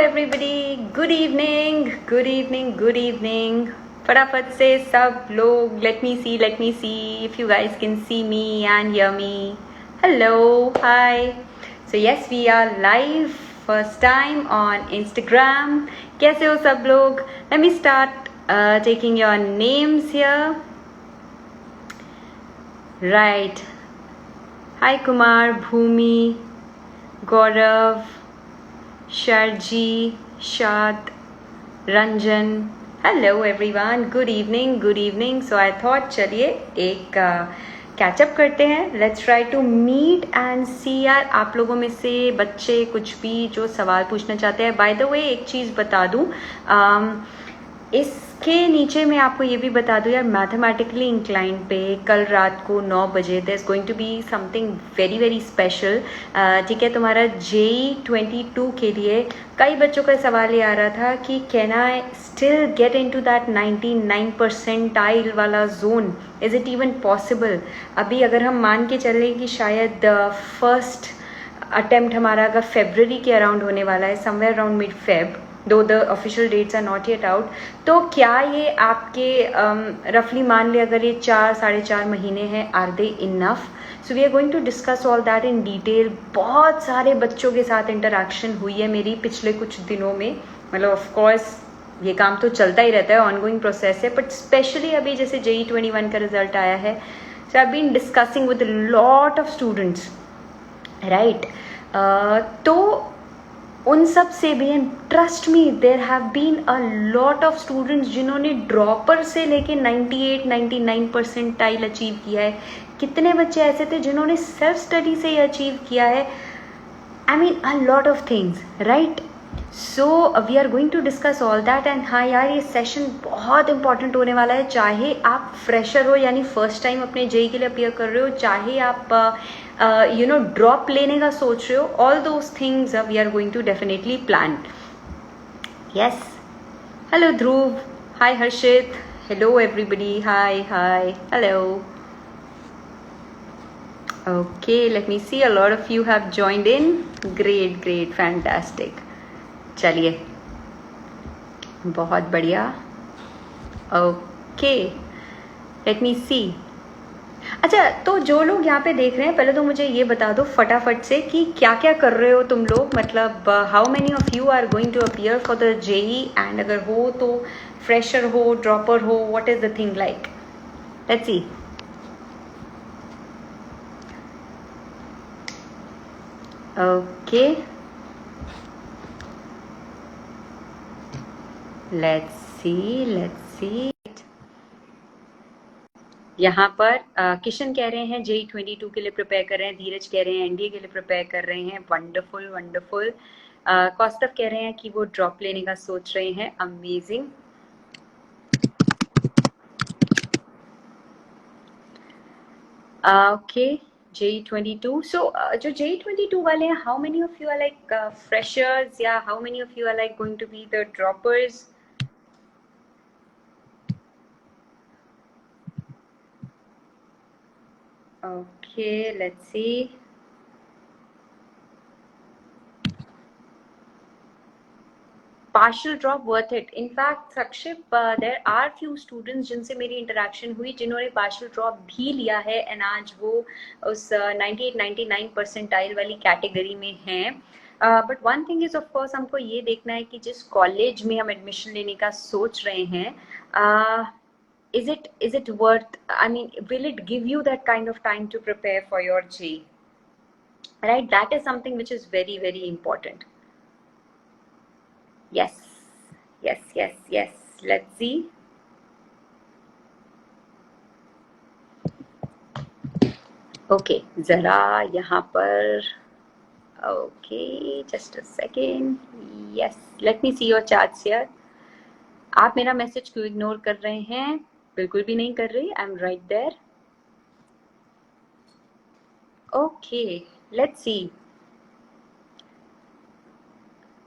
everybody, good evening, good evening, good evening. फटाफट से सब लोग let me see if you guys can see me and hear me. Hello, hi. So yes, we are live first time on Instagram. कैसे हो सब लोग? Let me start taking your names here. Right. Hi Kumar, Bhumi, Gaurav, Sharji, Shad, Ranjan. Hello everyone, good evening. So I thought चलिए एक catch up करते हैं. Let's try to meet and see यार आप लोगों में से बच्चे कुछ भी जो सवाल पूछना चाहते हैं. By the way एक चीज़ बता दूँ, इसके नीचे मैं आपको ये भी बता दूँ यार, मैथमेटिकली इंक्लाइंड पे कल रात को 9 बजे there is going to be something very very special. ठीक है, तुम्हारा JEE 22 के लिए कई बच्चों का सवाल ये आ रहा था कि can I still get into that 99 percentile वाला zone, is it even possible. अभी अगर हम मान के चले कि शायद फर्स्ट अटेम्प्ट हमारा अगर फरवरी के अराउंड होने वाला है, somewhere around mid Feb, though the official dates are not yet out, तो क्या ये आपके रफली मान ले अगर ये 4-4.5 महीने हैं, are they enough? So we are going to discuss all that in detail. बहुत सारे बच्चों के साथ इंटरेक्शन हुई है मेरी पिछले कुछ दिनों में. मतलब ऑफ कोर्स ये काम तो चलता ही रहता है, ऑनगोइंग प्रोसेस है, बट स्पेशली अभी जैसे JEE 21 का रिजल्ट आया है, so I been discussing with lot of students, right. तो उन सब से भी, and trust me there have been a lot of students जिन्होंने ड्रॉपर से लेके 98-99 परसेंटाइल अचीव किया है. कितने बच्चे ऐसे थे जिन्होंने सेल्फ स्टडी से ही अचीव किया है. I mean a lot of things, right. So we are going to discuss all that. And हाँ यार, ये सेशन बहुत इंपॉर्टेंट होने वाला है. चाहे आप फ्रेशर हो यानी फर्स्ट टाइम अपने JEE के लिए अपियर कर रहे हो, चाहे आप ड्रॉप लेने का सोच रहे हो, all those things we are going to definitely plan. Yes, hello Dhruv, hi Harshit, hello everybody, hi hi, hello. Okay, let me see, a lot of you have joined in. Great, fantastic. चलिए, बहुत बढ़िया. Okay, late me सी. अच्छा, तो जो लोग यहाँ पे देख रहे हैं, पहले तो मुझे ये बता दो फटाफट से कि क्या क्या कर रहे हो तुम लोग. मतलब how many of you are going to appear for the JEE, and अगर हो तो फ्रेशर हो, ड्रॉपर हो, what is the thing like. Let's see. Okay, let's see. यहाँ पर किशन कह रहे हैं JEE 22 के लिए प्रिपेयर कर रहे हैं, धीरज कह रहे हैं NDA के लिए प्रिपेयर कर रहे हैं. वंडरफुल. कौस्तव कह रहे हैं कि वो ड्रॉप लेने का सोच रहे हैं. अमेजिंग. Okay, JEE 22. सो जो JEE 22 वाले हैं, how many of you are like freshers, या how many of you are like going to be the droppers? Okay, let's see. Partial drop worth it. In fact, Sakship, there are few students जिनसे मेरी interaction हुई जिन्होंने partial drop भी लिया है, and आज वो उस 98-99 परसेंटाइल वाली कैटेगरी में हैं. But one thing is of course हमको ये देखना है कि जिस कॉलेज में हम एडमिशन लेने का सोच रहे हैं, is it worth, I mean, will it give you that kind of time to prepare for your JEE, right? That is something which is very very important. Yes, let's see. Okay, जरा यहाँ पर. Okay, just a second. Yes, let me see your charts here. आप मेरा message क्यों ignore कर रहे हैं? बिल्कुल भी नहीं कर रही. I am right there. Okay, let's see.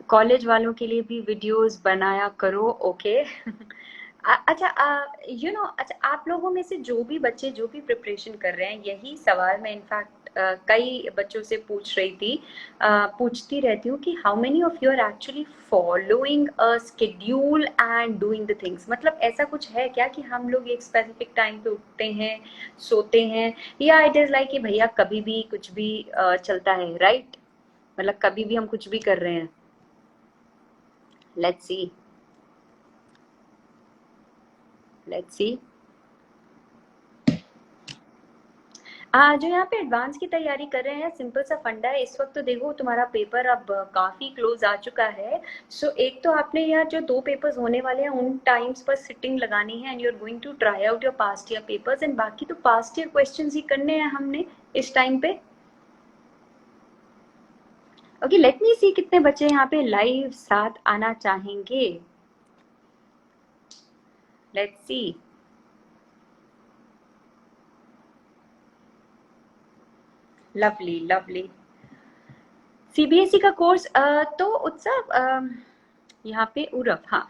College वालों के लिए भी वीडियोस बनाया करो. ओके. अच्छा, अच्छा, आप लोगों में से जो भी बच्चे जो भी प्रिपरेशन कर रहे हैं, यही सवाल मैं इनफैक्ट कई बच्चों से पूछती रहती हूँ कि how many of you are actually following a schedule and doing the things. मतलब ऐसा कुछ है क्या कि हम लोग एक स्पेसिफिक टाइम पे उठते हैं, सोते हैं, या इट इज लाइक कि भैया कभी भी कुछ भी चलता है, राइट? मतलब कभी भी हम कुछ भी कर रहे हैं। लेट्स सी, लेट्स सी। जो यहाँ पे एडवांस की तैयारी कर रहे हैं, सिंपल सा फंडा है। इस वक्त तो देखो तुम्हारा पेपर अब काफी क्लोज आ चुका है। सो एक तो आपने यार जो 2 पेपर्स होने वाले हैं उन टाइम्स पर सिटिंग लगानी है, and you are going to try out your past year papers, and बाकी तो पास्ट ईयर क्वेश्चंस ही करने हैं हमने इस टाइम पे। ओके, लेट मी सी कितने बच्चे यहाँ पे लाइव साथ आना चाहेंगे। Let's see. Lovely lovely. CBSE का कोर्स तो उत्सव यहाँ पे उरफ, हाँ,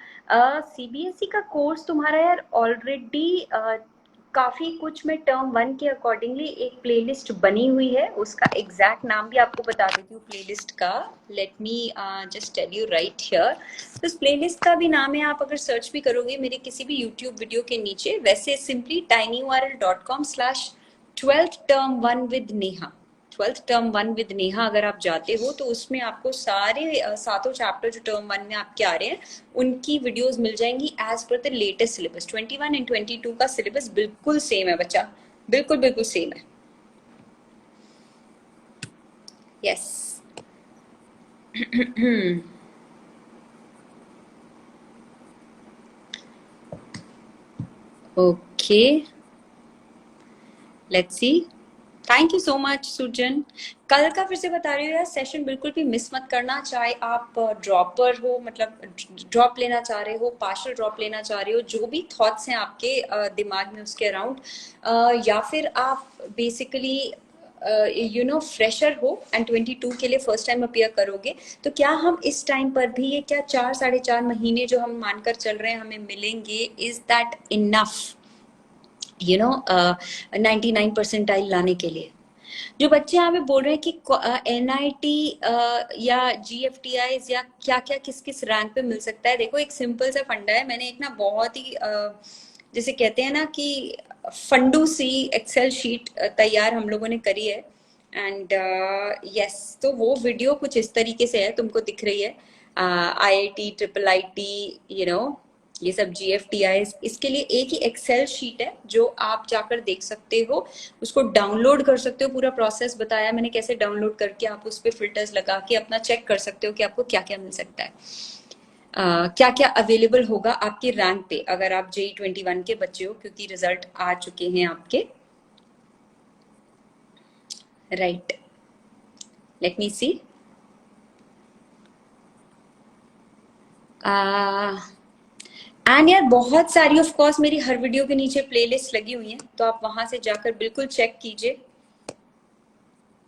सीबीएसई का कोर्स तुम्हारा यार ऑलरेडी काफी कुछ में टर्म 1 के अकॉर्डिंगली एक प्लेलिस्ट बनी हुई है। उसका एग्जैक्ट नाम भी आपको बता देती हूँ प्लेलिस्ट का। Let me just tell you right here. तो इस प्लेलिस्ट का भी नाम है, आप अगर सर्च भी करोगे मेरे किसी भी यूट्यूब वीडियो के नीचे, वैसे simply tinyurl.com/12th term 1 with Neha, 12th term 1 with Neha अगर आप जाते हो तो उसमें आपको सारे सातों चैप्टर जो टर्म 1 में आपके आ रहे हैं उनकी वीडियोस मिल जाएंगी as per the latest syllabus. 21 and 22 का सिलेबस बिल्कुल सेम है बच्चा, बिल्कुल बिल्कुल सेम है। Yes. Okay, let's see. Thank you so much Sujan. कल का फिर से बता रही हूँ यार, सेशन बिल्कुल भी मिस मत करना, चाहे आप ड्रॉपर हो, मतलब ड्रॉप लेना चाह रहे हो, पार्शल ड्रॉप लेना चाह रहे हो, जो भी थॉट्स हैं आपके दिमाग में उसके अराउंड, या फिर आप बेसिकली यू नो फ्रेशर हो एंड 22 के लिए फर्स्ट टाइम अपीयर करोगे, तो क्या हम इस टाइम पर भी ये क्या 4-4.5 महीने जो हम मानकर चल रहे हैं हमें मिलेंगे, is that enough you know 99 percentile लाने के लिए? जो बच्चे यहाँ पे बोल रहे हैं कि एनआईटी या जीएफटीआई या क्या क्या किस किस रैंक पे मिल सकता है, देखो एक सिंपल सा फंडा है। मैंने एक ना बहुत ही जैसे कहते हैं ना कि फंडू सी एक्सेल शीट तैयार हम लोगों ने करी है, एंड यस, तो वो वीडियो कुछ इस तरीके से है, तुमको दिख रही है। IIT, triple IT, you know ये सब जीएफटीआई, इसके लिए एक ही एक्सेल शीट है जो आप जाकर देख सकते हो, उसको डाउनलोड कर सकते हो। पूरा प्रोसेस बताया मैंने कैसे डाउनलोड करके आप उस पर फिल्टर्स लगा के अपना चेक कर सकते हो कि आपको क्या क्या मिल सकता है, क्या क्या अवेलेबल होगा आपके रैंक पे अगर आप JEE 21 के बच्चे हो, क्योंकि रिजल्ट आ चुके हैं आपके, right? Let me see. And यार बहुत सारी ऑफ कोर्स मेरी हर वीडियो के नीचे प्लेलिस्ट लगी हुई है, तो आप वहां से जाकर बिल्कुल चेक कीजिए।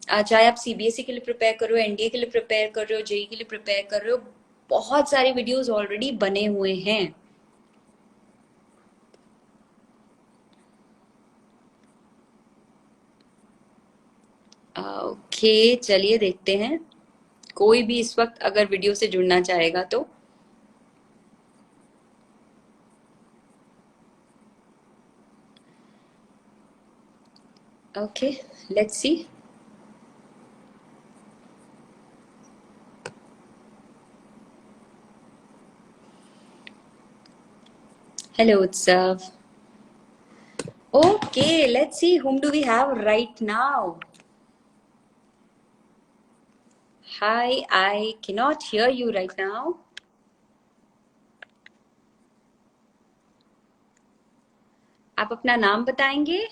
चाहे आप सीबीएसई के लिए प्रिपेयर कर रहे हो, एनडीए के लिए प्रिपेयर कर रहे हो, जेई के लिए प्रिपेयर कर रहे हो, बहुत सारे वीडियोस ऑलरेडी बने हुए हैं। ओके, चलिए देखते हैं कोई भी इस वक्त अगर वीडियो से जुड़ना चाहेगा तो। Okay, let's C. हेलो उत्सव। Okay, let's see whom do we have right now. Hi, I cannot hear you right now. आप अपना नाम बताएंगे?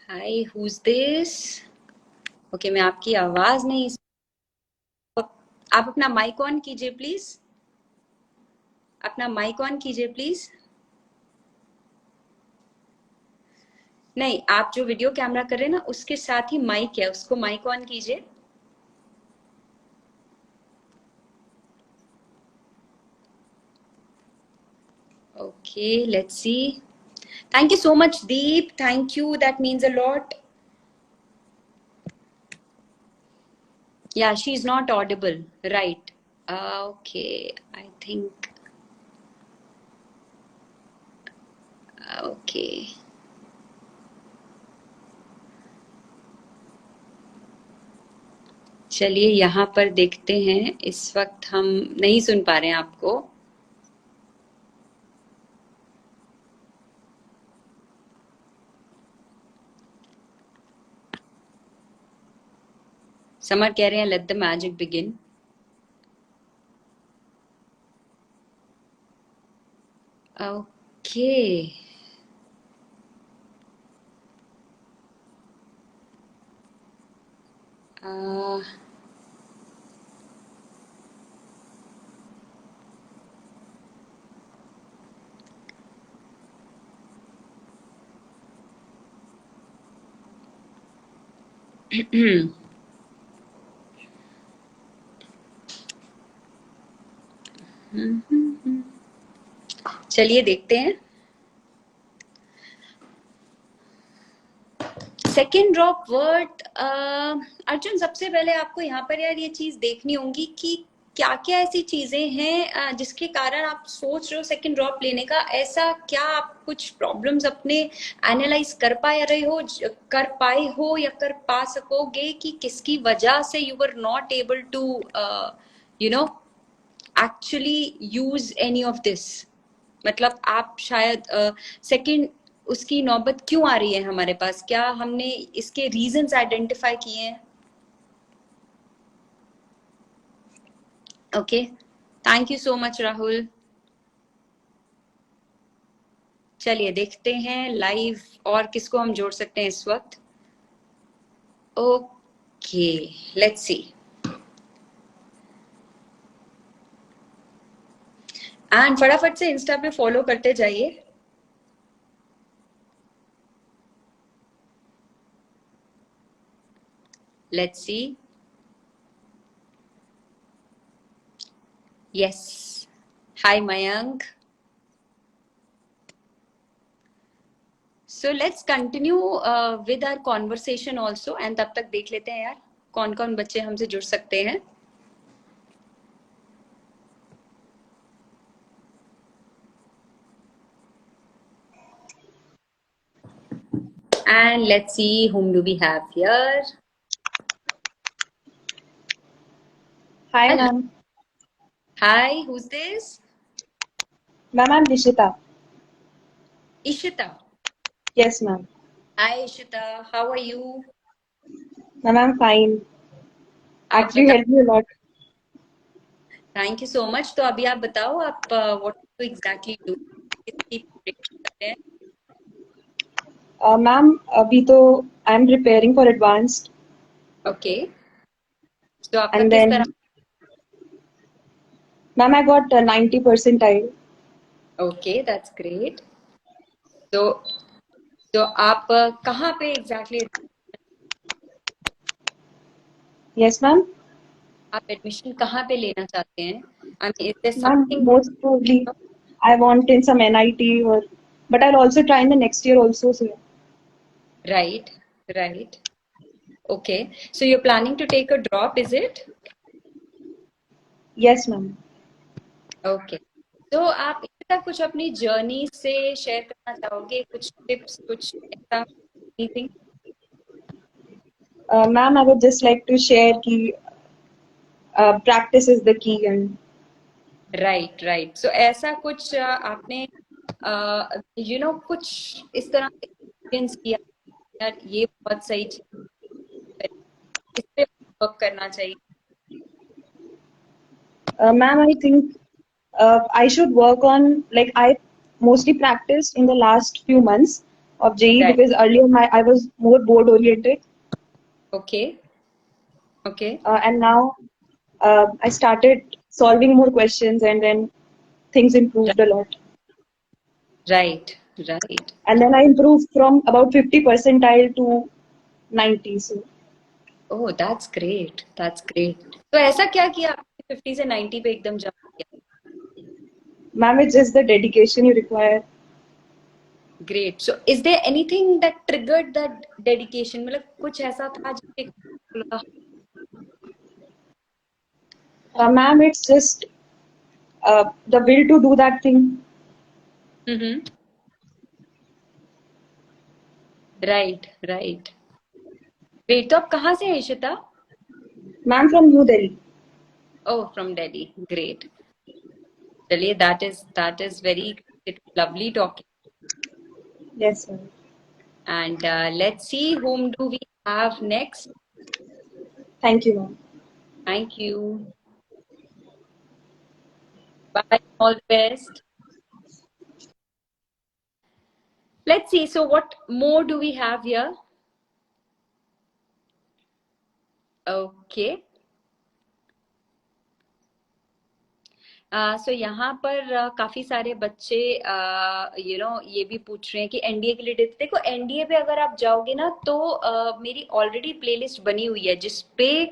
Hi, who's this? Okay, मैं आपकी आवाज नहीं, आप अपना माइक ऑन कीजिए प्लीज, अपना माइक ऑन कीजिए प्लीज। नहीं, आप जो वीडियो कैमरा कर रहे हैं ना उसके साथ ही माइक है, उसको माइक ऑन कीजिए। Okay, let's see. Thank you so much, Deep. Thank you. That means a lot. Yeah, she's not audible. Right. Okay, I think. Okay. चलिए यहाँ पर देखते हैं. इस वक्त हम नहीं सुन पा रहे हैं आपको. समर कह रहे हैं let the magic begin. Okay. चलिए देखते हैं. Second drop word. अर्जुन, सबसे पहले आपको यहाँ पर यार ये चीज देखनी होगी कि क्या क्या ऐसी चीजें हैं जिसके कारण आप सोच रहे हो सेकेंड ड्रॉप लेने का. ऐसा क्या आप कुछ प्रॉब्लम्स अपने एनालाइज कर पाए हो या कर पा सकोगे कि किसकी वजह से you were not able to you know actually use any of this. मतलब आप शायद सेकेंड उसकी नौबत क्यों आ रही है हमारे पास. क्या हमने इसके रीजंस आइडेंटिफाई किए हैं. Okay, thank you so much Rahul. चलिए देखते हैं लाइव और किसको हम जोड़ सकते हैं इस वक्त. Okay, let's C. एंड फटाफट से इंस्टा पे फॉलो करते जाइए. Let's see. Yes, hi Mayank. So let's continue with our conversation also. And तब तक देख लेते हैं यार कौन कौन बच्चे हमसे जुड़ सकते हैं. And let's see whom do we have here. Hi, Hello. ma'am. Hi, who's this? Ma'am, I'm Nishita. Ishita. Yes, ma'am. Hi Ishita, how are you? Ma'am, I'm fine. आप Actually, you बता. helped me a lot. Thank you so much. तो अभी आप बताओ आप what to exactly do. किसकी preparation कर रहे हैं. Ma'am, अभी तो I'm preparing for advanced, okay, तो आपका and किस then, तरह. ma'am, I got 90 percentile. Okay, that's great. तो आप कहाँ पे एग्जैक्टली Yes, ma'am. आप एडमिशन कहाँ पे लेना चाहते हैं. I mean is there Ma'am, something. most probably I want in some NIT but I'll also try in the next year also. So, Right, right. Okay. So you're planning to take a drop, is it? yes, ma'am. Okay. तो आप इसका कुछ अपनी journey से share करना चाहोगे. कुछ tips, कुछ ऐसा anything. Ma'am, I would just like to share कि practice is the key and right, right. So ऐसा कुछ आपने कुछ इस तरह से एक्सपीरियंस किया यार ये बहुत सही चीज है, इस पे वर्क करना चाहिए. ma'am, I think I should work on, like, I mostly practiced in the last few months of JE right. because earlier I was more board oriented, okay, okay. and now I started solving more questions, and then things improved a lot. Right, right. And then I improved from about 50 percentile to 90. So, oh, that's great, that's great. तो ऐसा क्या किया आपने 50 से 90 पे एकदम jump किया. Ma'am, it's just the dedication you require. Great. So is there anything that triggered that dedication? मतलब कुछ ऐसा था जिसके लगा? Ma'am, it's just the will to do that thing. Mm-hmm. Right, right. Great. तो आप कहाँ से हैं Ishita? Ma'am, from New Delhi. Oh, from Delhi. Great. चलिए, that is very it's lovely talking. Yes, sir. And let's see whom do we have next. Thank you, ma'am. Thank you. Bye. All the best. Let's see. So what more do we have here? Okay. सो यहाँ पर काफी सारे बच्चे ये भी पूछ रहे हैं कि एनडीए के लिए देखो एनडीए पे अगर आप जाओगे ना तो मेरी ऑलरेडी प्लेलिस्ट बनी हुई है जिसपे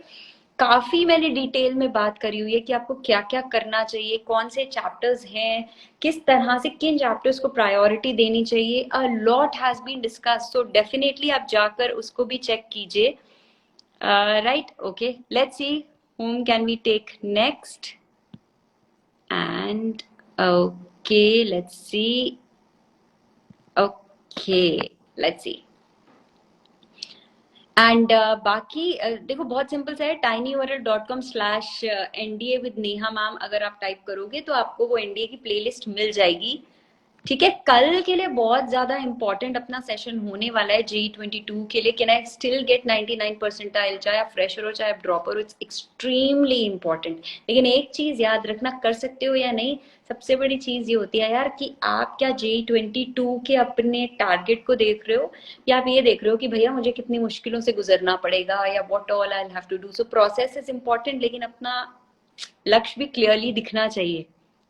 काफी मैंने डिटेल में बात करी हुई है कि आपको क्या क्या करना चाहिए, कौन से चैप्टर्स हैं, किस तरह से किन चैप्टर्स को प्रायोरिटी देनी चाहिए. A lot has been discuss, so definitely आप जाकर उसको भी चेक कीजिए. Right, okay, let's see whom can we take next. And okay, let's see. Okay, let's see. And बाकी देखो बहुत सिंपल सा है, tinyurl.com/nda with नेहा मैम अगर आप टाइप करोगे तो आपको वो एनडीए की प्लेलिस्ट मिल जाएगी. ठीक है, कल के लिए बहुत ज्यादा इंपॉर्टेंट अपना सेशन होने वाला है JEE 22 के लिए. Can I still gate 99 percentile, चाहे आप फ्रेशर हो चाहे आप ड्रॉपर हो, इट्स एक्सट्रीमली इंपॉर्टेंट. लेकिन एक चीज याद रखना, कर सकते हो या नहीं, सबसे बड़ी चीज ये होती है यार कि आप क्या JEE 22 के अपने टारगेट को देख रहे हो या आप ये देख रहे हो कि भैया मुझे कितनी मुश्किलों से गुजरना पड़ेगा या what all I have to do. So process is important लेकिन अपना लक्ष्य भी क्लियरली दिखना चाहिए.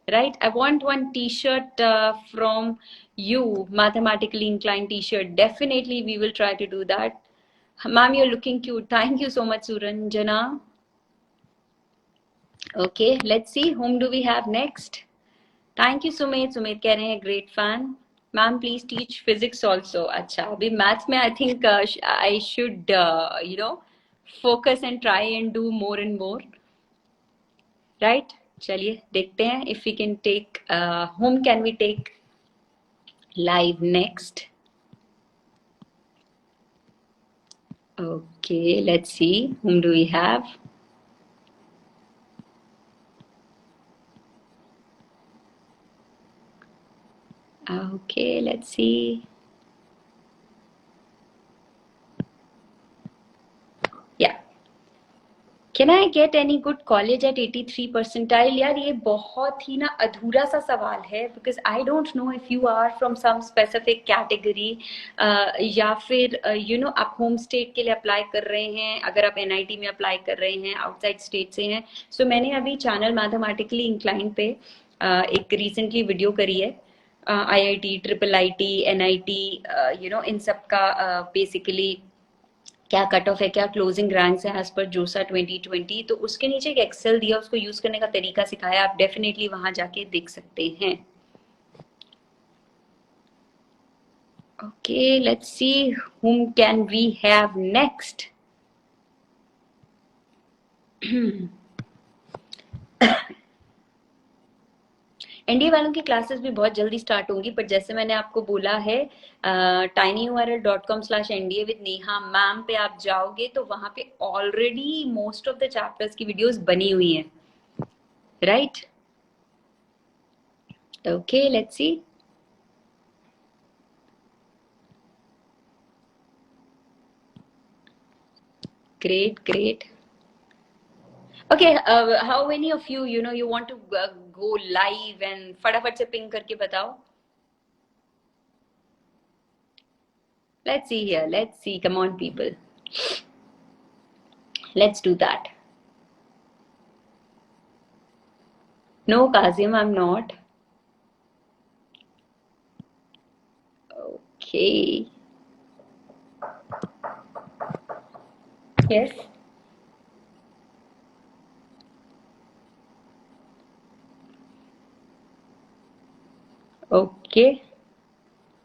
Right, I want one t-shirt from you, mathematically inclined t-shirt. Definitely we will try to do that. Ma'am, you're looking cute. Thank you so much, Suranjana. Okay, let's see whom do we have next. Thank you, Sumit. Sumit कह रहे हैं great fan. Ma'am, please teach physics also. अच्छा, अभी maths में I think I should focus and try and do more and more. Right, चलिए देखते हैं if we can take whom can we take live next. Okay, let's see whom do we have. Okay, let's see. Yeah, can I get any good college at 83 percentile. यार ये बहुत ही ना अधूरा सा सवाल है because I don't know if you are from some specific category या फिर आप होम स्टेट के लिए अप्लाई कर रहे हैं, अगर आप एनआईटी में अप्लाई कर रहे हैं, आउटसाइड स्टेट से हैं. सो मैंने अभी चैनल मैथमेटिकली इंक्लाइन पे एक रिसेंटली वीडियो करी है. IIT, ट्रिपल IT, NIT, इन सब का बेसिकली क्या कट ऑफ है, क्या क्लोजिंग रैंक्स है एज पर जोसा 2020. तो उसके नीचे एक एक्सेल दिया, उसको यूज करने का तरीका सिखाया, आप डेफिनेटली वहां जाके देख सकते हैं. Okay, let's see whom can we have next. NDA वालों की क्लासेस भी बहुत जल्दी स्टार्ट होंगी, बट जैसे मैंने आपको बोला है tinyurl.com/nda with नेहा मैम पे आप जाओगे तो वहां पे already most of the chapters की वीडियोस बनी हुई हैं. Right, okay, let's C. Great, great. Okay, how many of you, you want to go live and फटाफट से पिंग करके बताओ. Let's see here. Let's see. Come on, people. Let's do that. No, Kazim, I'm not. Okay. Yes. Okay,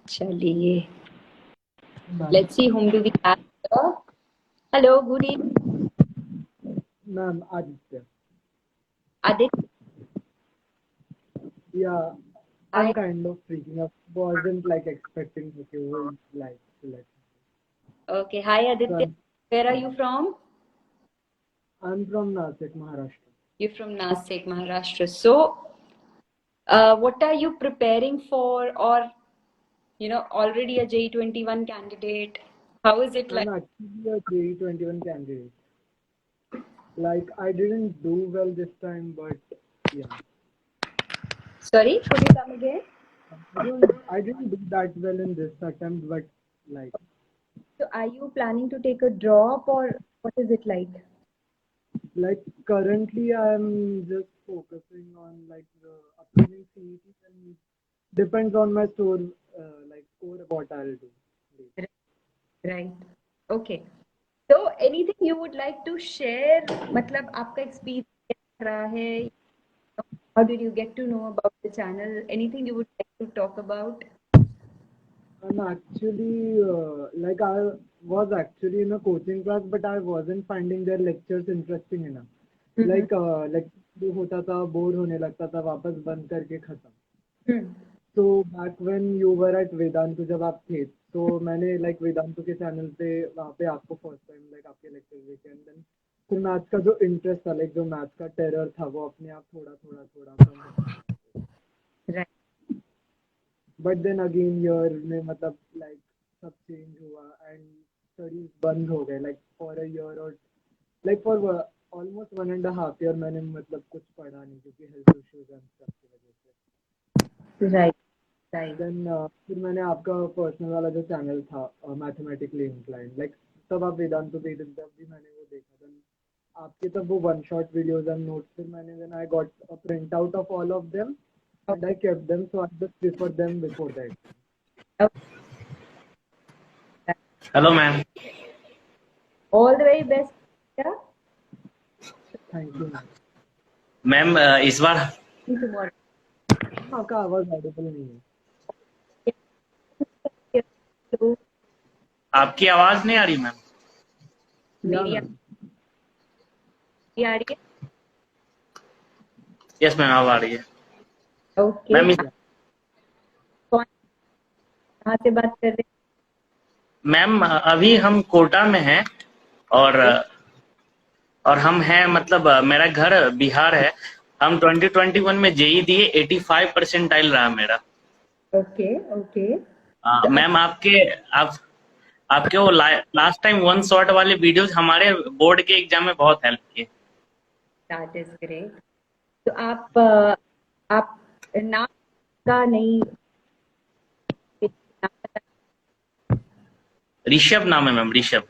चलिए, let's see whom do we have here. Hello, good evening, Ma'am, Aditya. Aditya. Yeah, I I'm kind of freaking out. Wasn't like expecting that you will like select. Okay, hi So Aditya. Where are you from? I'm from Nashik, Maharashtra. You're from Nashik, Maharashtra. So, what are you preparing for, or already a J21 candidate? How is it I'm like? actually a J21 candidate. Like I didn't do well this time, but yeah, Sorry, could you come again? I didn't do that well in this attempt, but like So, are you planning to take a drop, or what is it like? like currently I'm just focusing on like the upcoming CETs and depends on my score what I'll do. Right. Okay. So, anything you would like to share? मतलब आपका experience क्या रहा है? How did you get to know about the channel? Anything you would like to talk about? I'm actually like I was actually in a coaching class, but I wasn't finding their lectures interesting enough. Mm-hmm. Like जो होता था bore होने लगता था वापस बंद करके खत्म. Hmm. So back when you were at Vedantu जब आप थे तो मैंने like वेदांतु के चैनल पे वहाँ पे आपको फर्स्ट टाइम like आपके लेक्चर देखे एंड देन फिर मैथ्स का जो इंटरेस्ट था like जो मैथ्स का टेरर था वो अपने आप थोड़ा थोड़ा थोड़ा कम होता. Right. But then again year में मतलब लाइक सब चेंज हुआ एंड स्टडीज बंद हो गए लाइक फॉर अ ईयर और लाइक फॉर ऑलमोस्ट 1.5 ईयर मैंने मतलब कुछ पढ़ा नहीं क्योंकि हेल्थ इश्यूज एंड सब की वजह से. Right. Right. देन फिर मैंने आपका पर्सनल वाला जो चैनल था मैथमेटिकली इंक्लाइंड लाइक तब आप वेदांत पे तब भी मैंने वो देखा. देन आपके तब वो one shot videos and notes फिर मैंने then I got a print out of all of them and I kept them so I just prefer them before that. Hello ma'am. All the very best. Yeah. Thank you ma'am. Ma'am इस बार Tomorrow. आपका आवाज Audible नहीं है. So, आपकी आवाज नहीं आ रही मैम. मेरी मैम आ रही है? यस मैम अब आ रही है. Okay. मैम कौन कहाँ से बात कर रहे मैम अभी हम कोटा में हैं और हम हैं मतलब मेरा घर बिहार है. हम 2021 में जेई दिए 85 परसेंटाइल रहा मेरा. हैं? Okay. Okay. मैम आपके वो लास्ट टाइम वन शॉट वाले वीडियोस हमारे बोर्ड के एग्जाम में बहुत हेल्प किए. That is great. तो आप नाम का नहीं ऋषभ नाम है मैम, ऋषभ.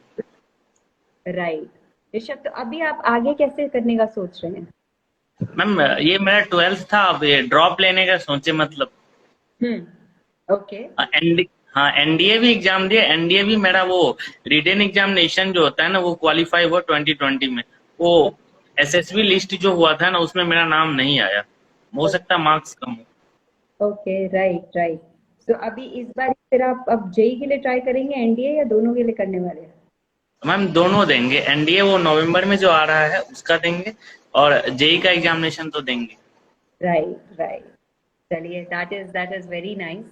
राइट. ऋषभ, तो अभी आप आगे कैसे करने का सोच रहे हैं? मैम ये मेरा 12th था, अब ये ड्रॉप लेने का सोचे मतलब. ओके. हाँ एनडीए भी एग्जाम दिया. एनडीए भी मेरा वो रिटन एग्जामिनेशन जो होता है ना वो क्वालिफाई हुआ 2020 में. वो एसएसबी लिस्ट जो हुआ था ना उसमें मेरा नाम नहीं आया. हो सकता है मार्क्स कम हो. ओके. राइट. राइट. तो अभी इस बार फिर आप अब जेई के लिए ट्राई करेंगे, एनडीए, या दोनों के लिए करने वाले हैं? मैम दोनों देंगे. एनडीए वो नवंबर में जो आ रहा है उसका देंगे और जेई का एग्जामिनेशन तो देंगे. राइट. राइट. चलिए, that is very nice.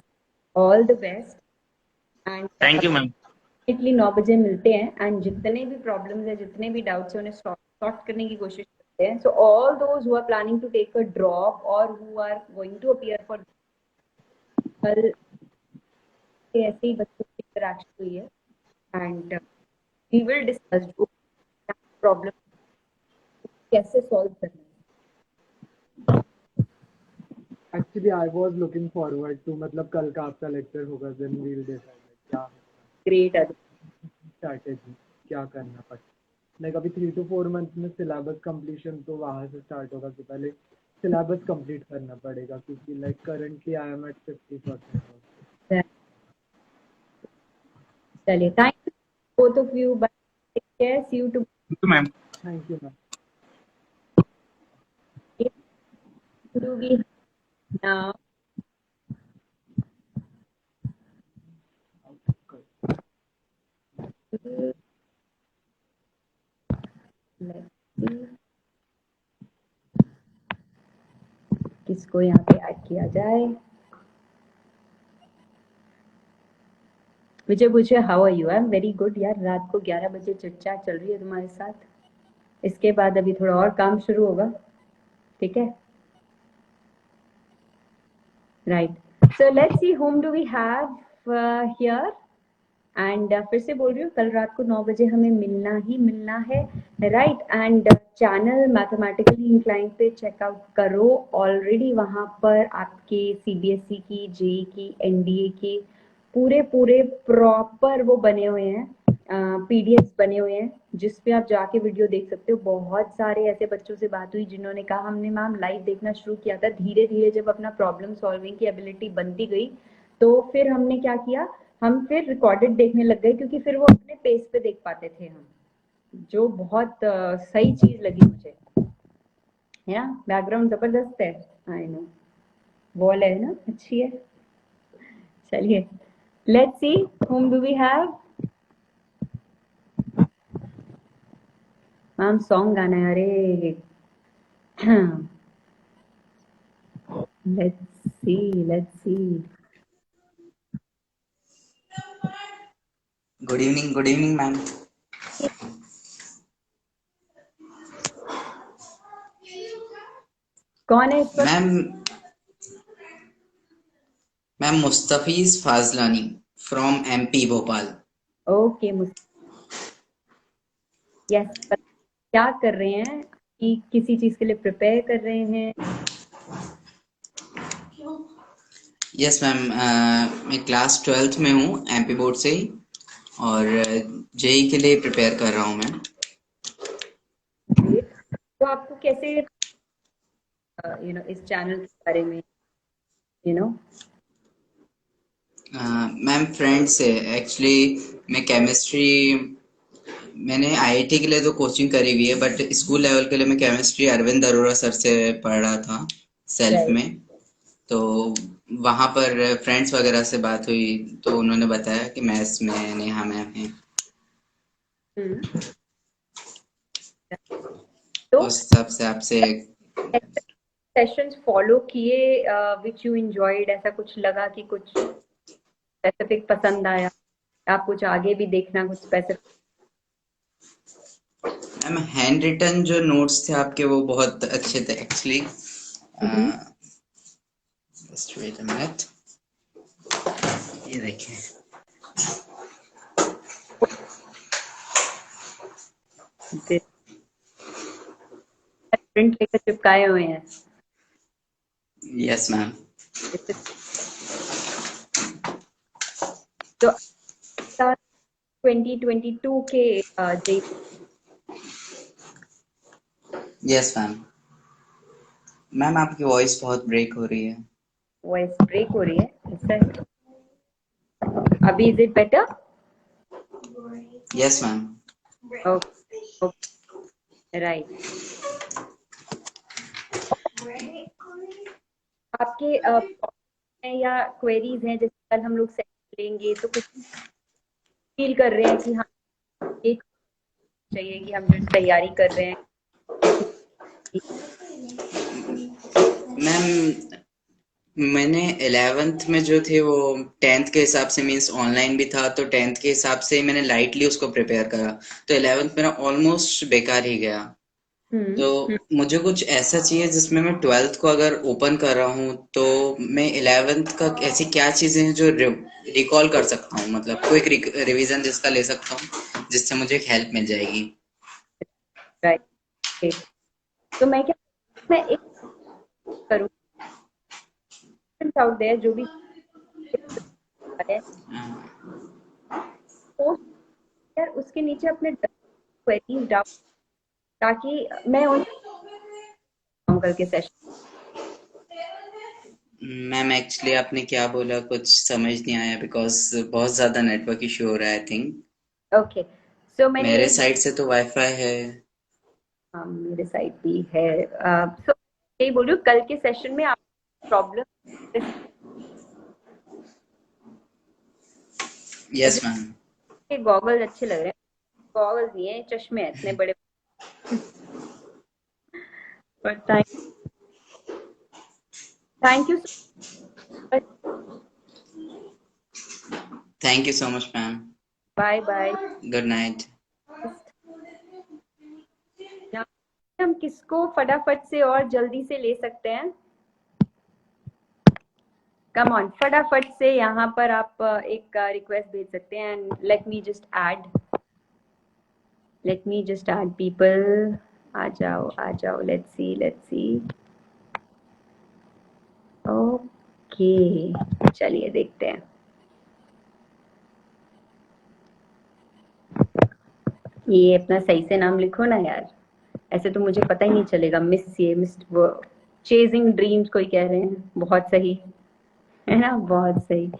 All the best. And thank you ma'am. Definitely 9 बजे मिलते हैं एंड जितने भी प्रॉब्लम्स है, जितने भी डाउट्स है, उन्हें सॉर्ट करने की कोशिश करते हैं. So all those who are planning to take a drop और who are going to appear for, कल ऐसे ही बच्चों की इंटरेक्शन हुई है एंड वी विल डिस्कस जो प्रॉब्लम कैसे सॉल्व करना है. Actually I was looking forward to मतलब कल का आपका लेक्चर होगा देन वी विल डिसाइड क्या ग्रेट. स्ट्रैटेजी क्या करना पड़ता. लाइक अभी 3 to 4 मंथ में सिलेबस कंप्लीशन तो वहाँ से स्टार्ट होगा कि पहले सिलेबस कंप्लीट करना पड़ेगा क्योंकि like currently I am at 50%. चलिए, thank you both of you. Bye. Take care. See you tomorrow. Ma'am thank you ma'am. Do we now Let's see, किसको यहाँ पे ऐड किया जाए। विजय पूछे how are you? I am very good यार। रात को 11 बजे चर्चा चल रही है तुम्हारे साथ। इसके बाद अभी थोड़ा और काम शुरू होगा, ठीक है? Right, so let's see whom do we have here। And फिर से बोल रही हूँ, कल रात को 9 बजे हमें मिलना ही मिलना है, right? And channel mathematically incline पे चेकआउट करो। ऑलरेडी वहाँ पर आपके सीबीएसई की, जेई की, एनडीए की पूरे पूरे प्रॉपर वो बने हुए हैं, पीडीएफ बने हुए हैं, जिस पे आप जाके वीडियो देख सकते हो। बहुत सारे ऐसे बच्चों से बात हुई जिन्होंने कहा हमने मैम लाइव देखना शुरू किया था, धीरे धीरे जब अपना प्रॉब्लम सॉल्विंग की एबिलिटी बनती गई तो फिर हमने क्या किया, हम फिर रिकॉर्डेड देखने लग गए, क्योंकि फिर वो अपने पेस पे देख पाते थे हम, जो बहुत सही चीज लगी मुझे, है ना? बैकग्राउंड जबरदस्त है, आई नो, वॉल है ना, अच्छी है। चलिए, let's see whom do we have। Ma'am song गाना है, अरे let's see, let's see. Good evening ma'am. कौन है इस पर? Ma'am Mustafiz Fazlani from MP Bhopal. Okay, yes, क्या कर रहे हैं कि किसी चीज के लिए प्रिपेयर कर रहे हैं? यस मैम, मैं क्लास 12th में हूँ एमपी बोर्ड से ही, और जेई के लिए प्रिपेयर कर रहा हूँ मैम। तो आपको कैसे इस चैनल के बारे में मैम फ्रेंड से एक्चुअली मैं केमिस्ट्री, मैंने आईआईटी के लिए तो कोचिंग करी हुई है, बट स्कूल लेवल के लिए मैं केमिस्ट्री अरविंद अरोरा सर से पढ़ रहा था सेल्फ में। तो वहां पर फ्रेंड्स वगैरह से बात हुई तो उन्होंने बताया कि मैथ्स में नेहा मैम है, तो उस हिसाब से आपसे सेशंस फॉलो किए विच यू एंजॉयड, ऐसा कुछ लगा कि कुछ स्पेसिफिक पसंद आया, आप कुछ आगे भी देखना कुछ स्पेसिफिक? मैम हैंड रिटन जो नोट्स थे आपके वो बहुत अच्छे थे actually. Just wait a minute, ये देखिए। प्रिंट लेकर चिपकाए हुए हैं। Yes ma'am. तो 2022 के जे यस मैम। मैम आपकी वॉइस बहुत ब्रेक हो रही है। वॉइस ब्रेक हो रही है, ऐसा है? अभी is it better? Yes ma'am. Okay, right. आपके या क्वेरीज हैं जैसे कल हम लोग सेट लेंगे, तो कुछ फील कर रहे हैं कि हाँ एक चाहिए कि हम जो तैयारी कर रहे हैं? मैम मैंने 11th में जो थे वो 10th के हिसाब से मींस ऑनलाइन भी था, तो 10th के हिसाब से मैंने लाइटली उसको प्रिपेयर करा, तो 11th मेरा ऑलमोस्ट बेकार ही गया। तो मुझे कुछ ऐसा चाहिए जिसमें मैं 12th को अगर ओपन कर रहा हूँ तो मैं 11th का ऐसी क्या चीजें हैं जो रिकॉल कर सकता हूँ, मतलब क्विक रिवीजन जिसका ले सकता हूँ जिससे मुझे एक हेल्प मिल जाएगी। राइट, तो मैं एक करूँ आउट देयर जो भी है, पोस्ट यार उसके नीचे अपने क्वेरीज डाउट, ताकि मैं उन कल के सेशन। मैम एक्चुअली आपने क्या बोला कुछ समझ नहीं आया, बिकॉज बहुत ज्यादा नेटवर्क इशू हो रहा है आई थिंक। ओके, सो मैंने मेरे साइड से तो वाईफाई है। हाँ मेरे साइड भी है। सो यही बोल रही हूँ, कल के सेशन में आप प्रॉब्लम, यस मैम। के गॉगल्स अच्छे लग रहे हैं, गॉगल्स नहीं है, चश्मे हैं इतने बड़े। But thank you so much. Thank you so much, ma'am. Bye bye. Good night. हम किसको फटाफट से और जल्दी से ले सकते हैं? कम ऑन, फटाफट से यहाँ पर आप एक रिक्वेस्ट भेज सकते हैं and let me just add people. आ जाओ, लेट्स सी. ओके, चलिए देखते हैं. ये अपना सही से नाम लिखो ना यार, ऐसे तो मुझे पता ही नहीं चलेगा. मिस्टर चेजिंग ड्रीम्स कोई कह रहे हैं. बहुत सही है ना, बहुत सही.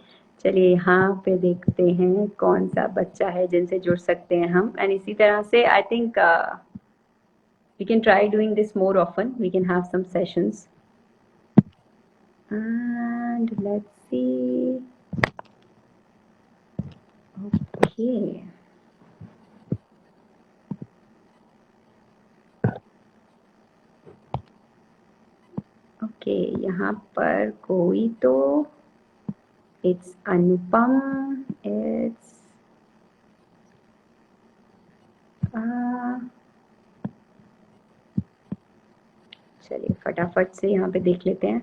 चलिए यहाँ पे देखते हैं कौन सा बच्चा है जिनसे जुड़ सकते हैं हम. एंड इसी तरह से I think we can try doing this more often. We can have some sessions and let's see. Okay, okay, यहाँ पर कोई तो इट्स अनुपम. इट्स चलिए फटाफट से यहाँ पे देख लेते हैं.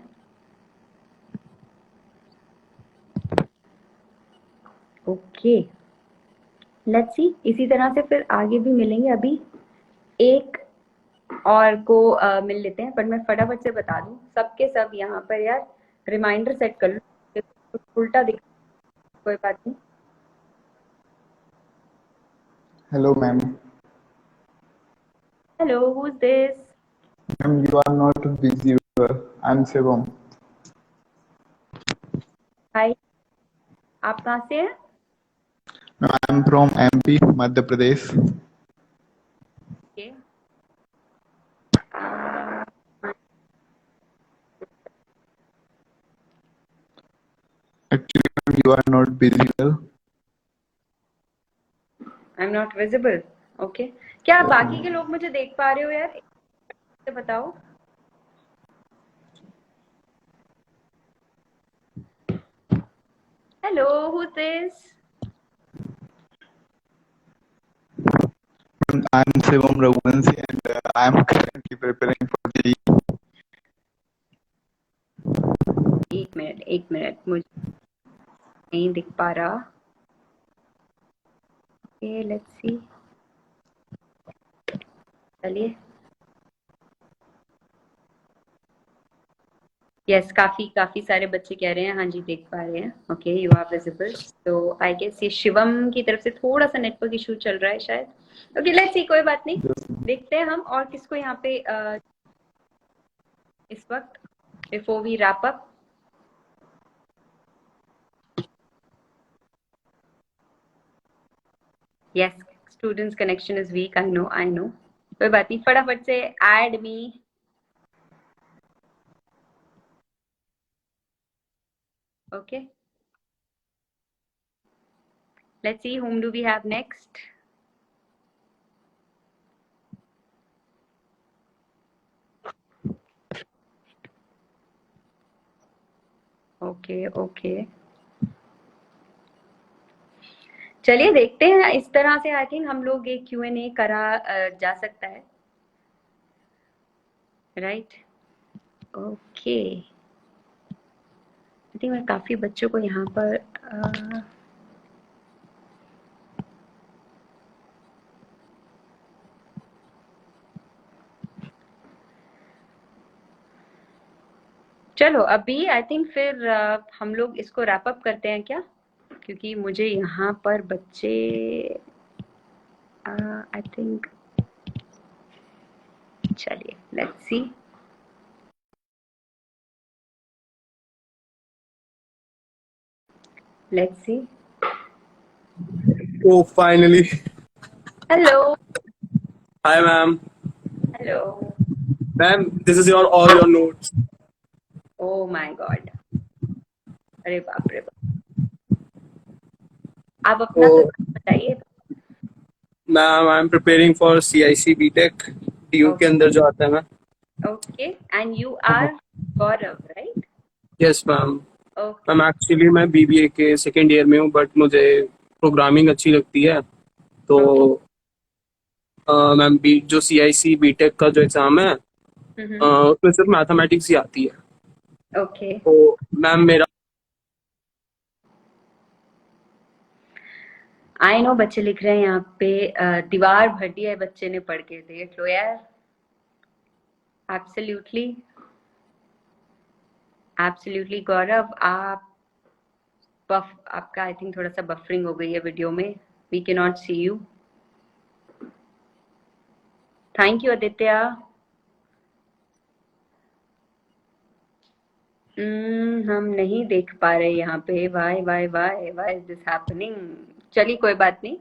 ओके, लेट्स सी. इसी तरह से फिर आगे भी मिलेंगे. अभी एक और को मिल लेते हैं, पर मैं फटाफट से बता दूं सबके सब यहाँ पर यार रिमाइंडर सेट कर लो. उल्टा दिख, कोई बात नहीं. Hello, ma'am. Hello, who is this? Ma'am, you are not busy. I'm Shivam. हाय, आप कहाँ से हैं? I'm from MP, Madhya Pradesh. Okay. Actually, ma'am, you are not busy. I'm not visible. Okay. क्या बाकी के लोग मुझे देख पा रहे हो यार? से बताओ. Hello, who's this? I'm Shivam Raghuvanshi and I'm currently preparing for the. एक मिनट, मुझे नहीं दिख पा रहा. Okay, let's see. चलिए. यस, काफी सारे बच्चे कह रहे हैं हाँ जी देख पा रहे हैं. Okay, you are visible. तो आई गेस ये शिवम की तरफ से थोड़ा सा नेटवर्क इशू चल रहा है शायद. ओके, लेट्स सी, कोई बात नहीं. देखते हैं हम और किसको यहाँ पे इस वक्त before we wrap up. Yes, students connection is weak. I know. कोई बात नहीं, फटाफट से add me. Okay. Let's see, whom do we have next? Okay. चलिए देखते हैं. इस तरह से आई थिंक हम लोग एक Q&A करा जा सकता है. राइट. ओके, आई थिंक मैं काफी बच्चों को यहाँ पर चलो अभी आई थिंक फिर हम लोग इसको रैप अप करते हैं क्या, क्योंकि मुझे यहाँ पर बच्चे आई थिंक. चलिए let's C. Let's see. Oh, finally. Hello. Hi, ma'am. Hello. Ma'am, this is all your notes. Oh my God. अरे बाप रे बाप. आप अपना बताइए. Ma'am, I'm preparing for CIC BTech. DU के अंदर जो आता है ma'am. Okay, and you are Gaurav, right? Yes, ma'am. Okay. Ma'am actually मैं बीबीए के सेकेंड ईयर में हूँ, बट मुझे प्रोग्रामिंग अच्छी लगती है। तो मैम बी जो CIC बीटेक का जो एग्ज़ाम है, उसमें सिर्फ मैथमेटिक्स ही आती है। Okay. तो मैम मेरा आई नो बच्चे लिख रहे हैं यहाँ पे दीवार भर दिया है बच्चे ने पढ़ के, देख लो यार। एब्सोल्युटली एब्सोल्युटली गौरव, आपका आई थिंक थोड़ा सा बफरिंग हो गई है वीडियो में, we can not see you. Thank you Aditya. हम नहीं देख पा रहे यहाँ पे, why why why why is this happening. चलिए कोई बात नहीं,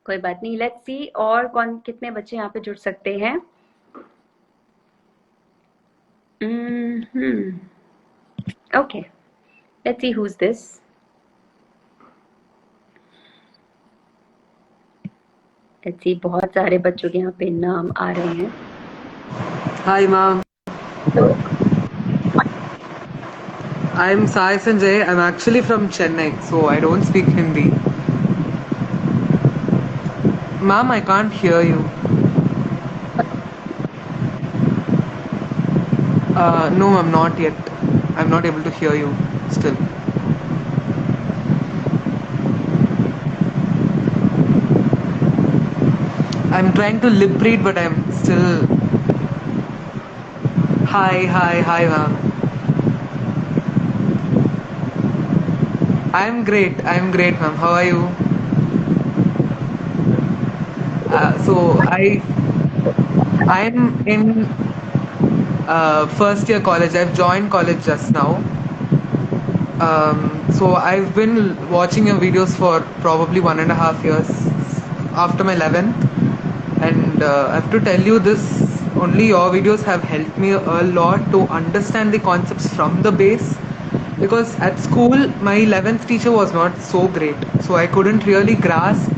कोई बात नहीं। लेट्स सी और कौन कितने बच्चे यहाँ पे जुड़ सकते हैं। Okay, let's see who is this. Let's see, बहुत सारे बच्चों के यहाँ पे नाम आ रहे हैं। Hi, ma'am. I'm Sai Sanjay. I'm actually from Chennai, so I don't speak Hindi. Ma'am, I can't hear you. No, ma'am, not yet. I'm not able to hear you still. I'm trying to lip read, but I'm still. Hi, ma'am. I'm great, ma'am. How are you? I'm in first year college. I've joined college just now. So I've been watching your videos for probably 1.5 years after my 11th, and I have to tell you this, only your videos have helped me a lot to understand the concepts from the base, because at school my 11th teacher was not so great, so I couldn't really grasp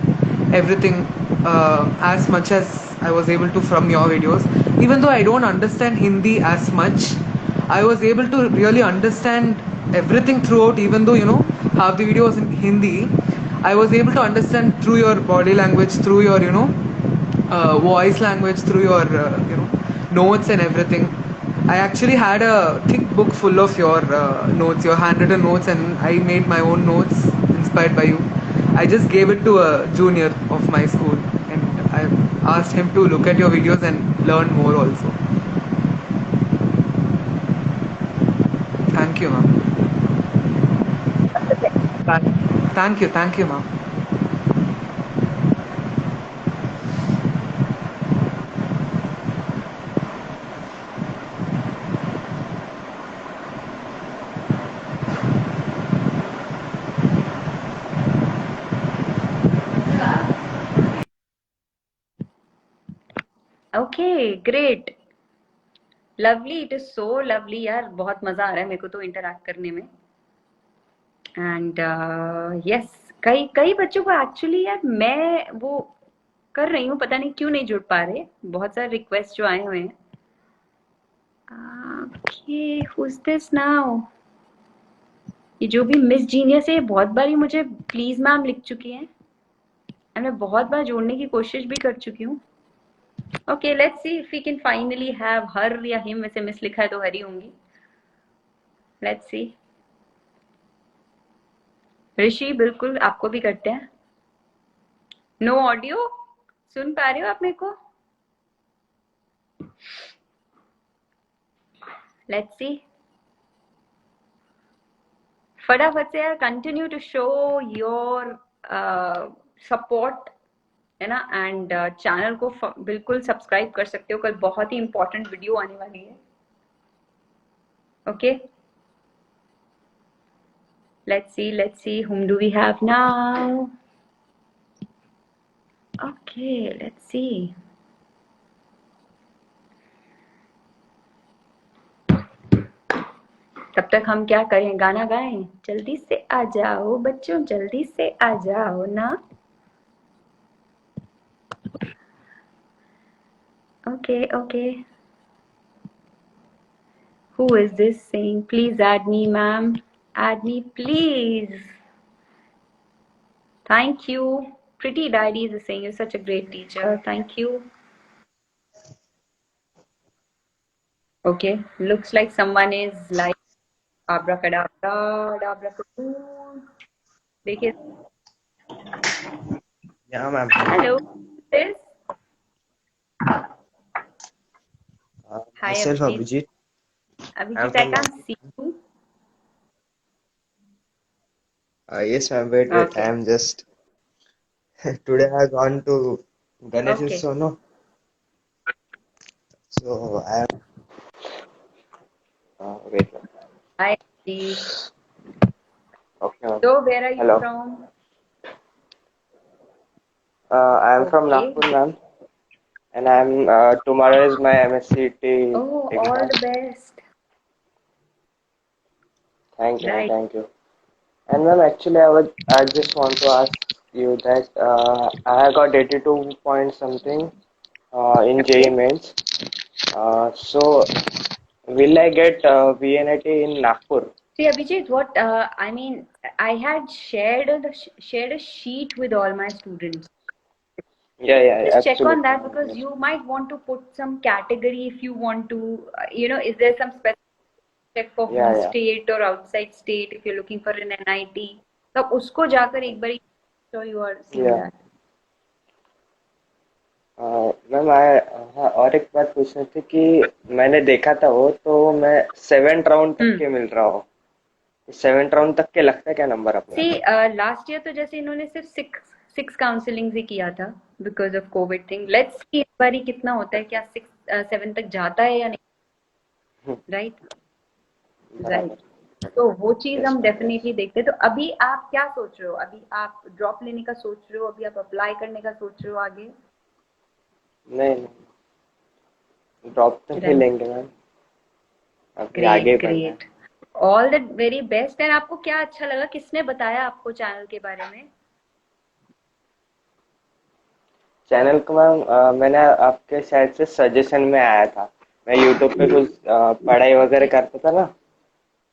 everything as much as I was able to from your videos. Even though I don't understand Hindi as much, I was able to really understand everything throughout, even though half the video was in Hindi. I was able to understand through your body language, through your voice language, through your notes and everything. I actually had a thick book full of your notes, your handwritten notes, and I made my own notes inspired by you. I just gave it to a junior of my school, and I asked him to look at your videos and learn more also. Thank you, ma'am. Thank you, ma'am. Okay, great, lovely, it is so lovely यार, बहुत मजा आ रहा है मेरे को तो interact करने में। एंड यस, कई कई बच्चों को एक्चुअली यार मैं वो कर रही हूँ, पता नहीं क्यों नहीं जुड़ पा रहे, बहुत सारे रिक्वेस्ट जो आए हुए हैं। Okay, who is this now? ये जो भी मिस जीनियस है, बहुत बार ही मुझे प्लीज मैम लिख चुकी हैं, एंड मैं बहुत बार जोड़ने की कोशिश भी कर चुकी हूँ। Okay, let's see if we can finally have her या हिम। वैसे मिस लिखा है तो हरी होंगी। Let's see. ऋषि, बिल्कुल आपको भी करते हैं। नो ऑडियो, सुन पा रहे हो आप मेरे को? लेट्स सी, फटाफट से यार continue to show your support, है ना। एंड चैनल को बिल्कुल सब्सक्राइब कर सकते हो, कल बहुत ही इंपॉर्टेंट वीडियो आने वाली है। Okay, let's see whom do we have now. Okay, let's see. तब तक हम क्या करें, गाना गाएं? जल्दी से आ जाओ बच्चों, जल्दी से आ जाओ ना। Okay, okay. Who is this saying? Please add me, ma'am. Add me, please. Thank you. Pretty Diaries is saying you're such a great teacher. Thank you. Okay, looks like someone is like abracadabra, abracadabra. देखिए, Yeah, ma'am. hello. This hi Myself, Abhijit. Abhijit. I'm Abhijit, I from can't Nagpur. see you. Yes, ma'am. Wait. Okay, I'm just today I gone to Ganesh okay. Utsav, no? So I am. Wait, ma'am. Hi Abhijit. Okay, ma'am. So where are you Hello. from? I am from Okay. Nagpur, ma'am, and I'm tomorrow is my MSCT Oh, all exam. the best. Thank you, ma'am. Right. Thank you. And ma'am, actually, I just want to ask you that I got 82 point something in JEE Okay. mains. So will I get VNIT in Nagpur? See, Abhijit, what I mean, I had shared a sheet with all my students. Yeah, Just check on absolutely, that ma'am. because Yes. you might want to put some category if you want to, is there some specific check for home Yeah. state or outside state if you're looking for an NIT? तो उसको जाकर एक बार sure you are seeing Yeah. that. Ma'am हाँ, और एक बात पूछनी थी कि मैंने देखा था वो तो मैं 7th राउंड तक के मिल रहा हूँ 7th राउंड तक के लगता है क्या नंबर अपना See, लास्ट ईयर तो जैसे इन्होंने सिर्फ सिक्स काउंसलिंग ही किया था because of Covid thing. Let's see इस बारी कितना होता है, क्या 6 7 तक जाता है या नहीं. राइट. बराबर. राइट. तो वो चीज Yes, हम ma'am, डेफिनेटली yes. देखते हैं. तो अभी आप क्या सोच रहे हो? अभी आप ड्रॉप लेने का सोच रहे हो? अभी आप अप्लाई करने का सोच रहे हो आगे? नहीं ड्रॉप तो नहीं राइट. लेंगे मैम अभी आगे ग्रेट ही बढ़ना है great. All the very best. And आपको क्या अच्छा लगा? किसने बताया आपको चैनल के बारे में? चैनल को मैम मैंने आपके शायद से सजेशन में आया था मैं यूट्यूब पे कुछ पढ़ाई वगैरह करता था ना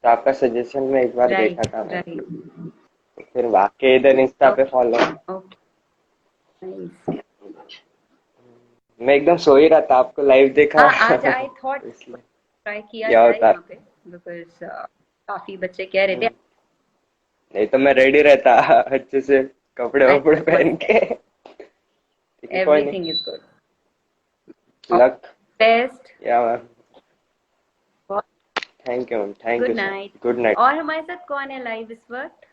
तो आपका सजेशन में एक बार देखा राइट था मैं राइट. तो फिर बाकी इधर इंस्टा पे फॉलो ओके. नाइस. मैं एकदम सो ही रहा था आपको लाइव देखा हाँ, आज आई थॉट इसलिए ट्राई किया क्या जाए होता यहाँ पे बिकॉज काफी बच्चे कह रहे थे. नहीं तो मैं रेडी रहता अच्छे से कपड़े वपड़े पहन के ठीक है कोई नहीं everything is good. Luck best. या ma'am thank you ma'am thank good you sir night. Good night और हमारे साथ कौन है लाइव इस वक्त?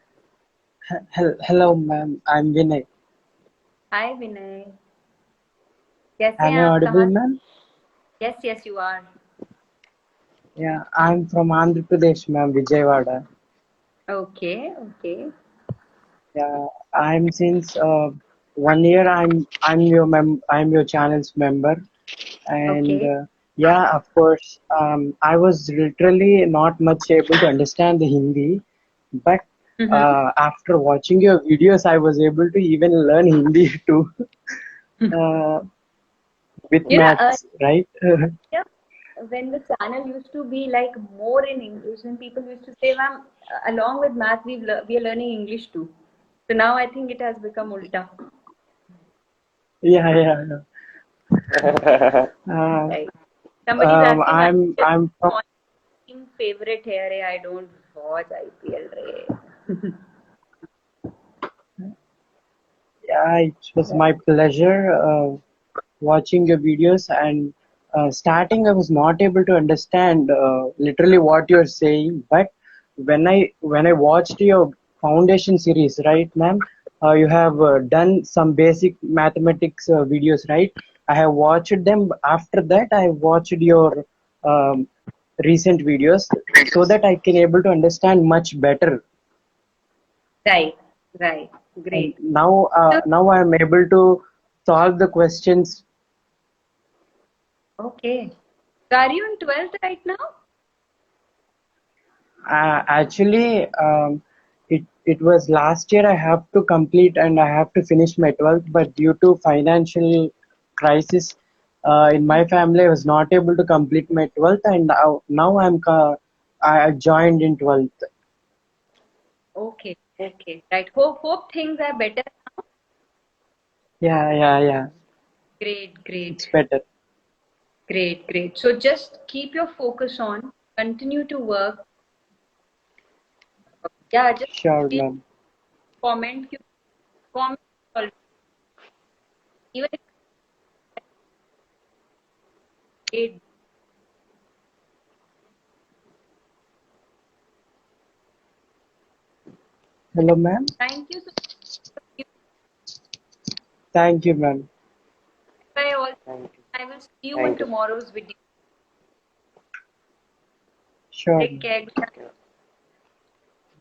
Hello, ma'am. I'm Vinay. हाय विनय. कैसे Am हैं I आप? audible, कहाँ? ma'am? Yes yes you are. Yeah, I'm from Andhra Pradesh, ma'am, Vijayawada. Okay okay. Yeah, I'm since 1 year. I'm your channel's member, okay. and yeah, of course. I was literally not much able to understand the Hindi, but after watching your videos, I was able to even learn Hindi too. uh, with You know, maths, right? yeah, when the channel used to be like more in English, and people used to say, "Ma'am, along with math, we are learning English too." So now I think it has become ulta. Yeah. Right. Somebody's asking, I'm from, "What's your team favorite here? Hey, I don't watch IPL. Re." yeah, it was my pleasure watching your videos and starting I was not able to understand literally what you're saying, but when I watched your foundation series, right, ma'am, you have done some basic mathematics videos, right? I have watched them. After that, I have watched your um, recent videos so that I can able to understand much better. Right. Right. And Great. So, now I am able to solve the questions. okay. So are you in 12th right now? Actually, it was last year I have to complete and I have to finish my 12th, but due to financial crisis, in my family, I was not able to complete my 12th, and now I joined in 12th. Okay, okay, right. Hope things are better. Yeah. Great, It's great, better. great, great. So just keep your focus on, continue to work. Yeah, just Sure, please ma'am. comment, comment, always. Even if it, Hello, ma'am. thank you so much. Thank you, ma'am. Bye all. Thank you. I will see you in Thank you. tomorrow's video. Sure. Take care. Okay.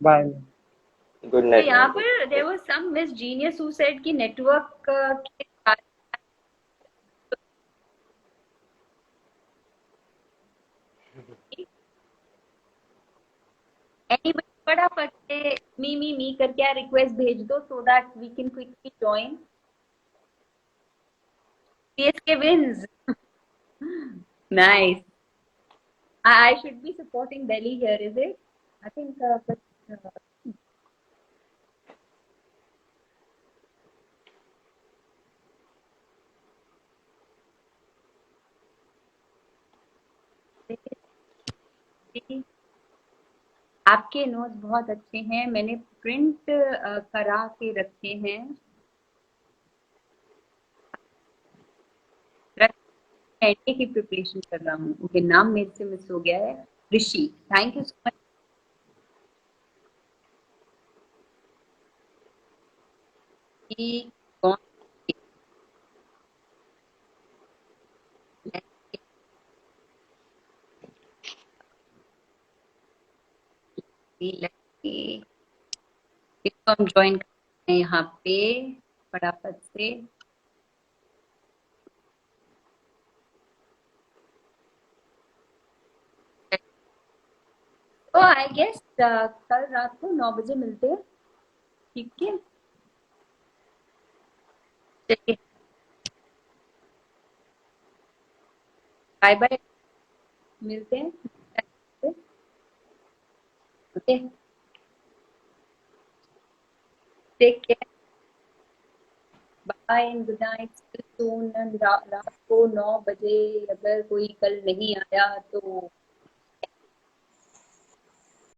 Bye, ma'am. Good तो night, यहाँ ma'am. पर there was some Miss Genius who said कि network के anybody फटाफट से मी करके request भेज दो so that we can quickly join. CSK wins. Nice. I should be supporting Delhi here, is it? I think but, आपके notes बहुत अच्छे हैं, मैंने प्रिंट करा के रखे हैं. एनडीए की प्रिपरेशन कर रहा हूँ. ओके, नाम मेरे से मिस हो गया है. ऋषि, थैंक यू सो मच. कौन इसको हम ज्वाइन करते हैं यहाँ पे फटाफट से. तो आई गेस कल रात को 9 बजे मिलते हैं. ठीक है, चलिए, बाय बाय, मिलते हैं. Okay, take care, bye and good night. रात को 9 बजे अगर कोई कल नहीं आया तो